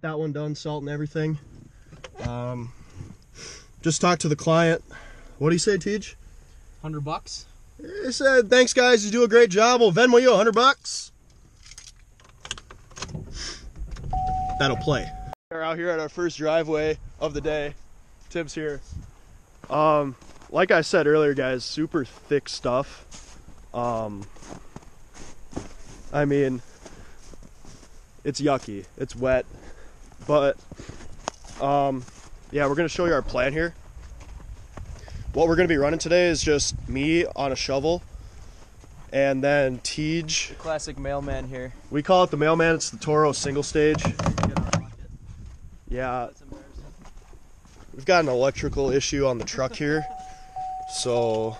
got that one done, salt and everything. Just talked to the client. What do you say, Tej? $100. He said, thanks guys, you do a great job. We'll Venmo you $100. That'll play. We're out here at our first driveway of the day. Tim's here. Like I said earlier, guys, super thick stuff. I mean, it's yucky, it's wet, but yeah, we're gonna show you our plan here. What we're gonna be running today is just me on a shovel, and then Tej. The classic mailman here. We call it the mailman. It's the Toro single stage. Yeah, we've got an electrical issue on the truck here, so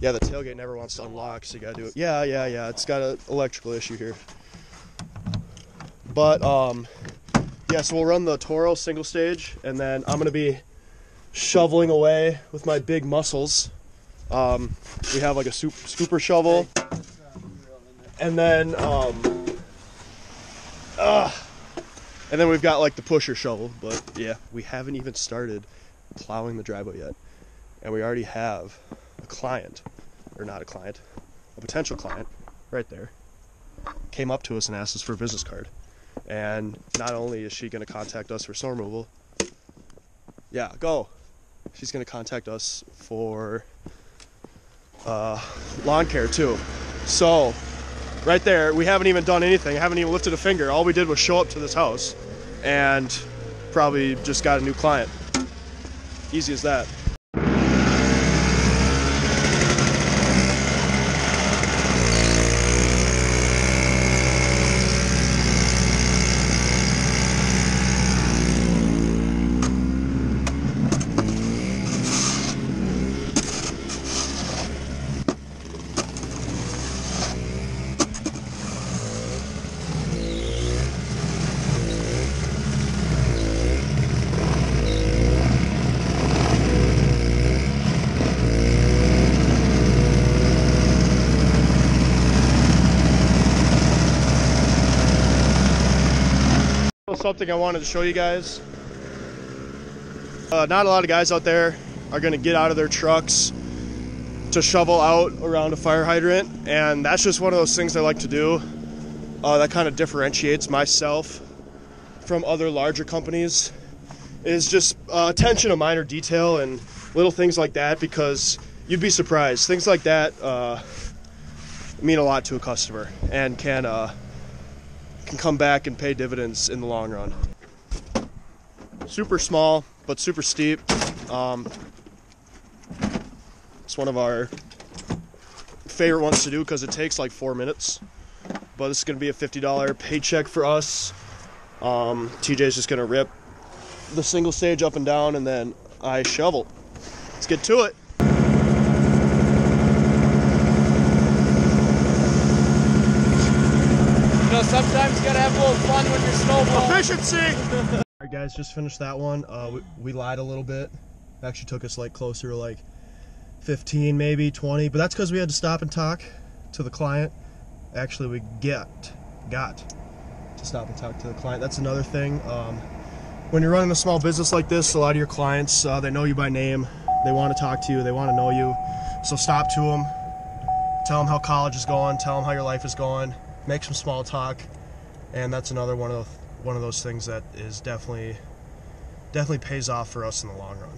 yeah, the tailgate never wants to unlock, so you gotta do it. Yeah, it's got an electrical issue here. But yeah, so we'll run the Toro single stage, and then I'm gonna be shoveling away with my big muscles. We have like a scooper shovel, and then we've got like the pusher shovel. But yeah, we haven't even started plowing the driveway yet, and we already have a client, or not a client, a potential client right there, came up to us and asked us for a business card. And not only is she going to contact us for snow removal, yeah, go. She's going to contact us for lawn care too. So right there, we haven't even done anything. I haven't even lifted a finger. All we did was show up to this house and probably just got a new client. Easy as that. Something I wanted to show you guys. Not a lot of guys out there are going to get out of their trucks to shovel out around a fire hydrant, and that's just one of those things I like to do. That kind of differentiates myself from other larger companies, is just attention to minor detail and little things like that, because you'd be surprised. Things like that mean a lot to a customer and can come back and pay dividends in the long run. Super small, but super steep. It's one of our favorite ones to do because it takes like 4 minutes. But this is going to be a $50 paycheck for us. TJ's just going to rip the single stage up and down, and then I shovel. Let's get to it. Sometimes you gotta have a little fun when you're snowballing. Efficiency! Alright guys, just finished that one. We lied a little bit. It actually took us like closer to like 15, maybe 20, but that's because we had to stop and talk to the client. Actually, we got to stop and talk to the client. That's another thing. When you're running a small business like this, a lot of your clients, they know you by name. They want to talk to you. They want to know you. So stop to them. Tell them how college is going. Tell them how your life is going. Make some small talk, and that's another one of those things that is definitely pays off for us in the long run.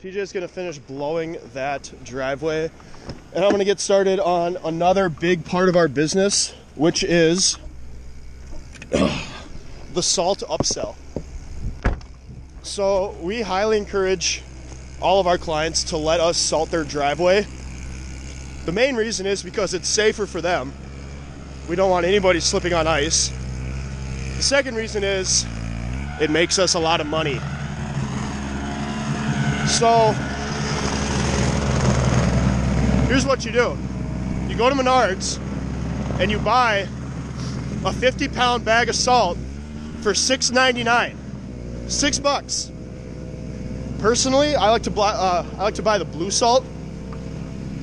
TJ's gonna finish blowing that driveway, and I'm gonna get started on another big part of our business, which is the salt upsell. So we highly encourage all of our clients to let us salt their driveway. The main reason is because it's safer for them. We don't want anybody slipping on ice. The second reason is it makes us a lot of money. So here's what you do. You go to Menards and you buy a 50-pound bag of salt for $6.99. $6. Personally, I like to buy the blue salt,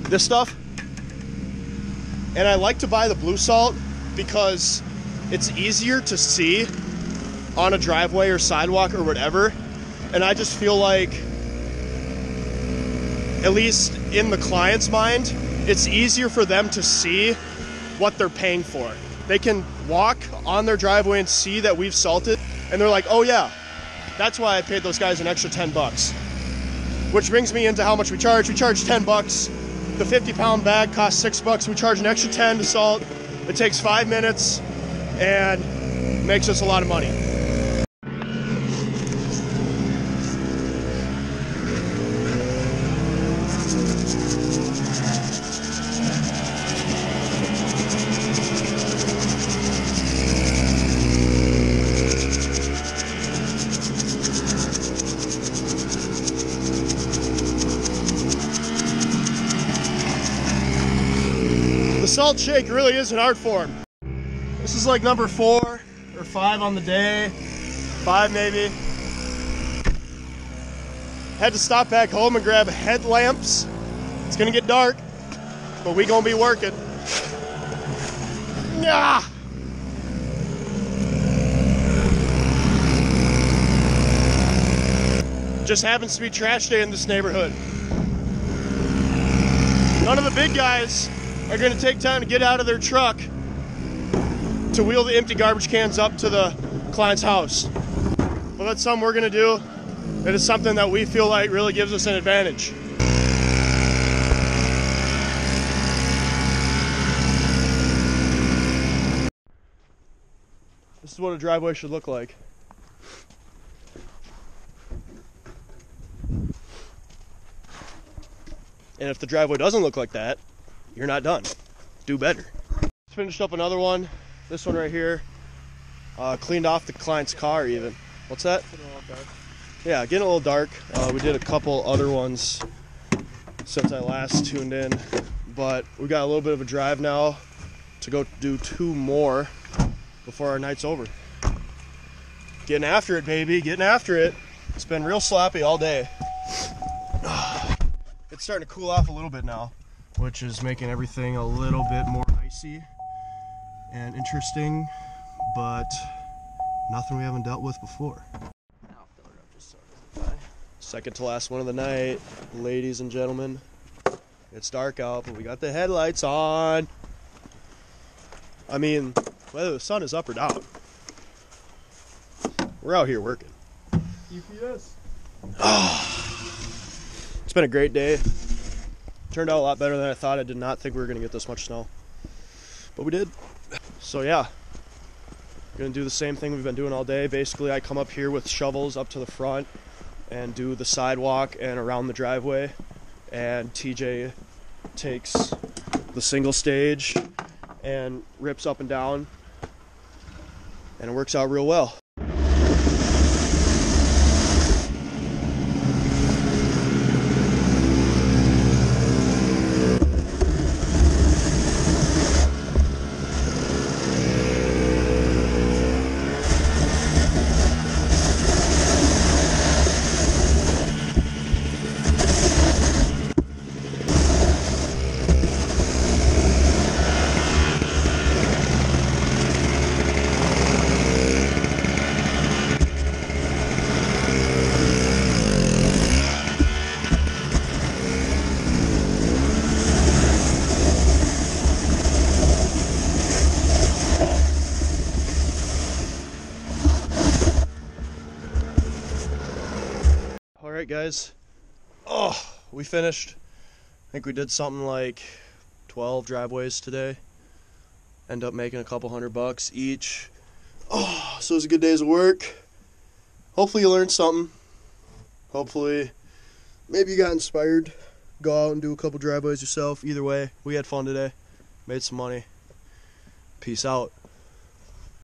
this stuff. And I like to buy the blue salt because it's easier to see on a driveway or sidewalk or whatever. And I just feel like, at least in the client's mind, it's easier for them to see what they're paying for. They can walk on their driveway and see that we've salted, and they're like, oh yeah, that's why I paid those guys an extra 10 bucks. Which brings me into how much we charge. We charge 10 bucks. The 50-pound bag costs 6 bucks. We charge an extra 10 to salt. It takes 5 minutes and makes us a lot of money. The salt shake really is an art form. This is like number 4 or 5 on the day, 5 maybe. Had to stop back home and grab headlamps. It's gonna get dark, but we gonna be working. Yeah. Just happens to be trash day in this neighborhood. None of the big guys are going to take time to get out of their truck to wheel the empty garbage cans up to the client's house. But that's something we're going to do. It is something that we feel like really gives us an advantage. This is what a driveway should look like. And if the driveway doesn't look like that, you're not done. Do better. Finished up another one. This one right here. Cleaned off the client's car even. What's that? Getting a little dark. Yeah, getting a little dark. We did a couple other ones since I last tuned in. But we got a little bit of a drive now to go do 2 more before our night's over. Getting after it, baby. Getting after it. It's been real sloppy all day. It's starting to cool off a little bit now, which is making everything a little bit more icy and interesting, but nothing we haven't dealt with before. Second to last one of the night, ladies and gentlemen. It's dark out, but we got the headlights on. I mean, whether the sun is up or down, we're out here working. UPS. It's been a great day. Turned out a lot better than I thought. I did not think we were going to get this much snow, but we did. So yeah, going to do the same thing we've been doing all day. Basically, I come up here with shovels up to the front and do the sidewalk and around the driveway, and TJ takes the single stage and rips up and down, and it works out real well. Alright guys, we finished. I think we did something like 12 driveways today. End up making a couple $100 each. So it was a good day's of work. Hopefully you learned something. Hopefully, maybe you got inspired. Go out and do a couple driveways yourself. Either way, we had fun today. Made some money. Peace out.